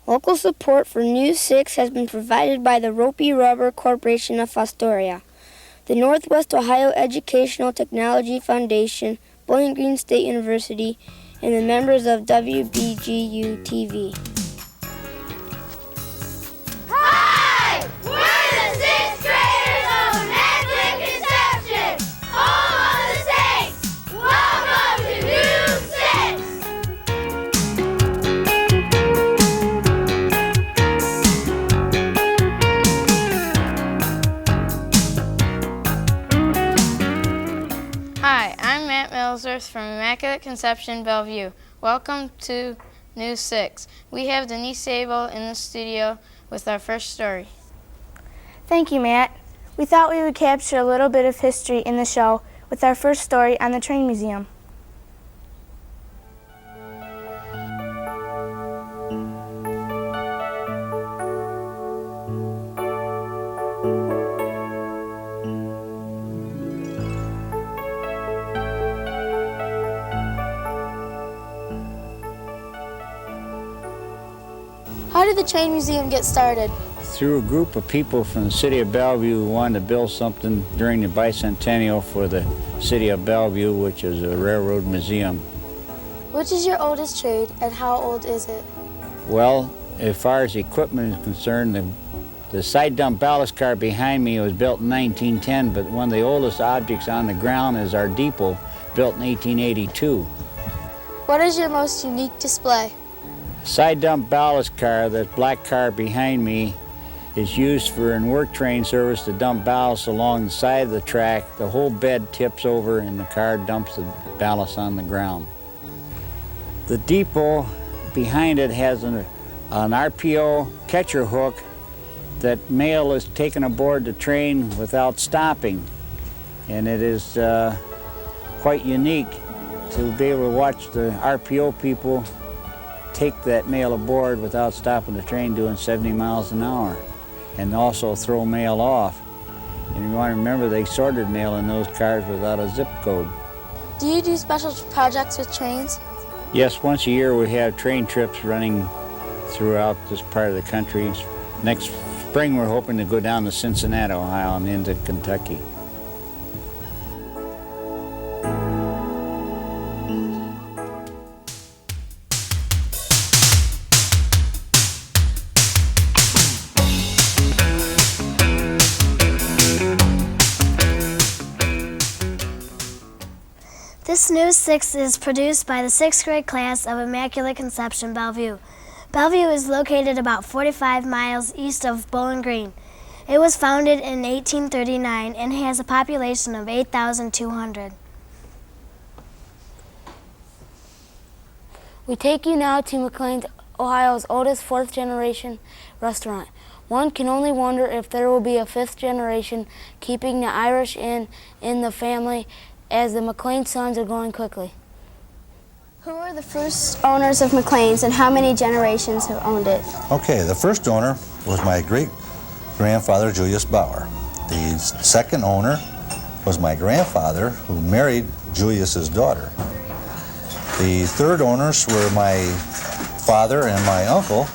Local support for News 6 has been provided by the Ropey Rubber Corporation of Astoria, the Northwest Ohio Educational Technology Foundation, Bowling Green State University, and the members of WBGU-TV. Hi! We're the 6th graders of Immaculate Conception, home of the Saints. Welcome to News 6. Hi, I'm Matt Millsworth from Immaculate Conception, Bellvue. Welcome to News 6. We have Denise Sable in the studio with our first story. Thank you, Matt. We thought we would capture a little bit of history in the show with our first story on the train museum. How did the train museum get started? Through a group of people from the city of Bellevue who wanted to build something during the bicentennial for the city of Bellevue, which is a railroad museum. Which is your oldest trade and how old is it? Well, as far as equipment is concerned, the side dump ballast car behind me was built in 1910, but one of the oldest objects on the ground is our depot, built in 1882. What is your most unique display? Side dump ballast car, that black car behind me, is used for in work train service to dump ballast along the side of the track. The whole bed tips over and the car dumps the ballast on the ground. The depot behind it has an RPO catcher hook that mail is taken aboard the train without stopping. And it is quite unique to be able to watch the RPO people take that mail aboard without stopping the train doing 70 miles an hour, and also throw mail off. And you want to remember they sorted mail in those cars without a zip code. Do you do special projects with trains? Yes, once a year we have train trips running throughout this part of the country. Next spring we're hoping to go down to Cincinnati, Ohio, and into Kentucky. This News 6 is produced by the 6th grade class of Immaculate Conception, Bellevue. Bellevue is located about 45 miles east of Bowling Green. It was founded in 1839 and has a population of 8,200. We take you now to McLean's, Ohio's oldest fourth-generation restaurant. One can only wonder if there will be a fifth generation keeping the Irish in the family, as the McLean sons are growing quickly. Who are the first owners of McLean's and how many generations have owned it? Okay, the first owner was my great-grandfather, Julius Bauer. The second owner was my grandfather, who married Julius's daughter. The third owners were my father and my uncle,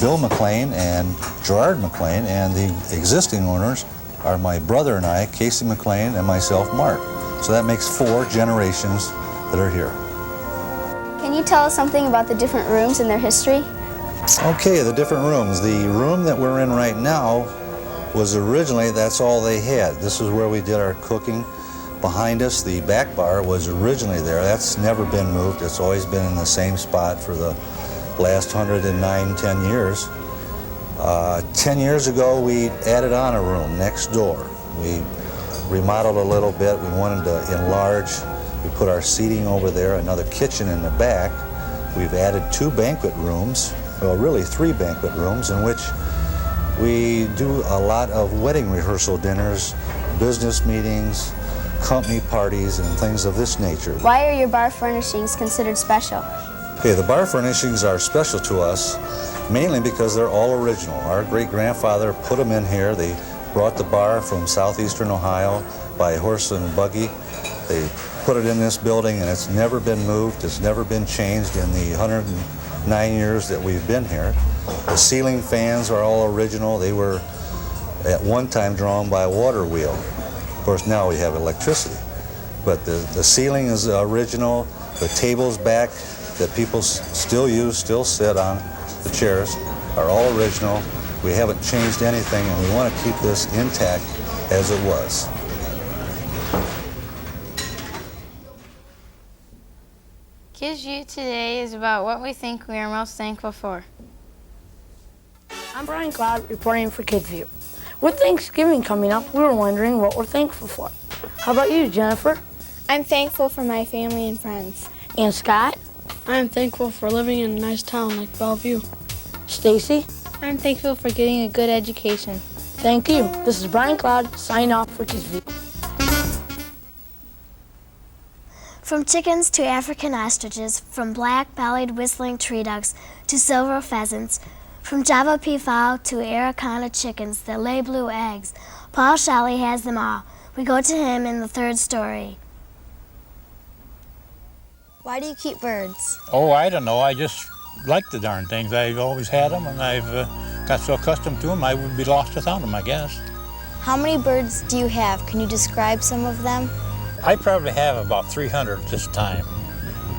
Bill McLean and Gerard McLean, and the existing owners are my brother and I, Casey McLean, and myself, Mark. So that makes 4 generations that are here. Can you tell us something about the different rooms and their history? Okay, the different rooms. The room that we're in right now was originally, that's all they had. This is where we did our cooking. Behind us, the back bar was originally there. That's never been moved. It's always been in the same spot for the last 10 years. 10 years ago, we added on a room next door. We remodeled a little bit. We wanted to enlarge. We put our seating over there, another kitchen in the back. We've added 2 banquet rooms, well, really 3 banquet rooms, in which we do a lot of wedding rehearsal dinners, business meetings, company parties, and things of this nature. Why are your bar furnishings considered special? Okay, the bar furnishings are special to us mainly because they're all original. Our great-grandfather put them in here. They brought the bar from southeastern Ohio by horse and buggy. They put it in this building, and it's never been moved. It's never been changed in the 9 years that we've been here. The ceiling fans are all original. They were at one time drawn by a water wheel. Of course, now we have electricity. But the ceiling is original. The tables back that people still use, still sit on, the chairs, are all original. We haven't changed anything, and we want to keep this intact as it was. Kids U today is about what we think we are most thankful for. I'm Brian Cloud reporting for KidsView. With Thanksgiving coming up, we were wondering what we're thankful for. How about you, Jennifer? I'm thankful for my family and friends. And Scott? I'm thankful for living in a nice town like Bellvue. Stacy? I'm thankful for getting a good education. Thank you. This is Brian Cloud, signing off for KidsView. From chickens to African ostriches, from black-bellied whistling tree ducks to silver pheasants, from Java peafowl to Araucana chickens that lay blue eggs, Paul Shelley has them all. We go to him in the third story. Why do you keep birds? Oh, I don't know. I just like the darn things. I've always had them, and I've got so accustomed to them, I would be lost without them, I guess. How many birds do you have? Can you describe some of them? I probably have about 300 this time,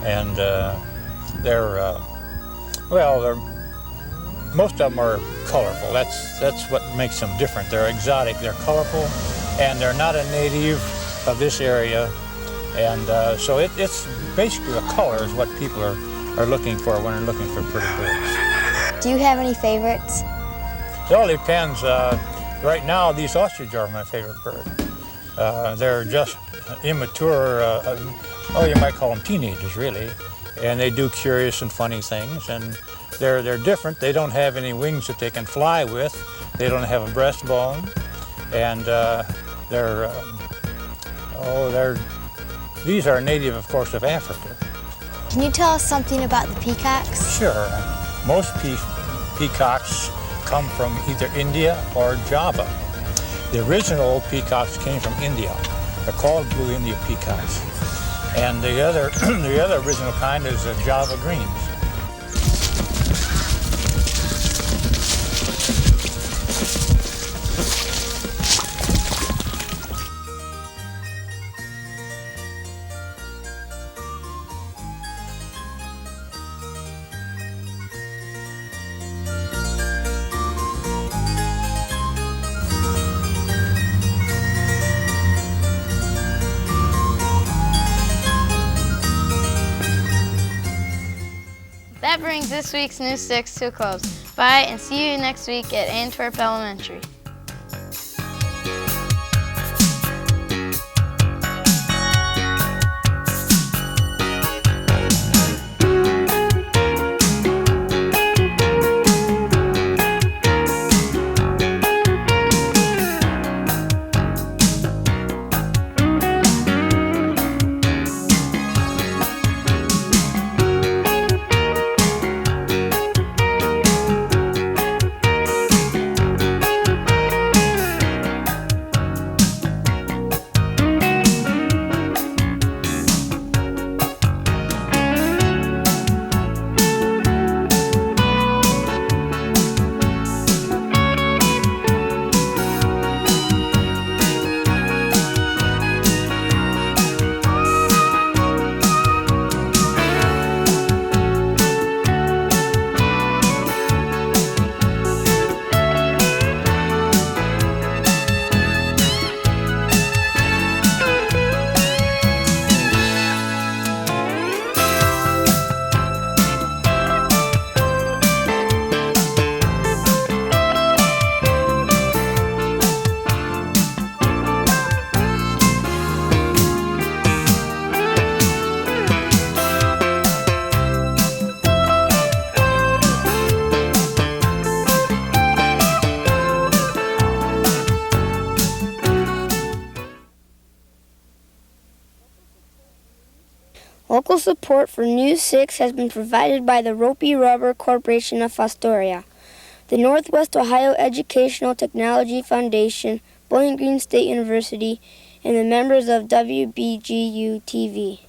and most of them are colorful. That's what makes them different. They're exotic, they're colorful, and they're not a native of this area, and so it's basically the color is what people are looking for when they're looking for pretty birds. Do you have any favorites? It all depends. Right now, these ostriches are my favorite bird. They're just immature, you might call them teenagers, really. And they do curious and funny things, and they're different. They don't have any wings that they can fly with. They don't have a breastbone, and these are native, of course, of Africa. Can you tell us something about the peacocks? Sure. Most peacocks come from either India or Java. The original peacocks came from India. They're called blue India peacocks. And the other original kind is Java greens. That brings this week's News 6 to a close. Bye, and see you next week at Antwerp Elementary. Local support for News 6 has been provided by the Ropey Rubber Corporation of Astoria, the Northwest Ohio Educational Technology Foundation, Bowling Green State University, and the members of WBGU-TV.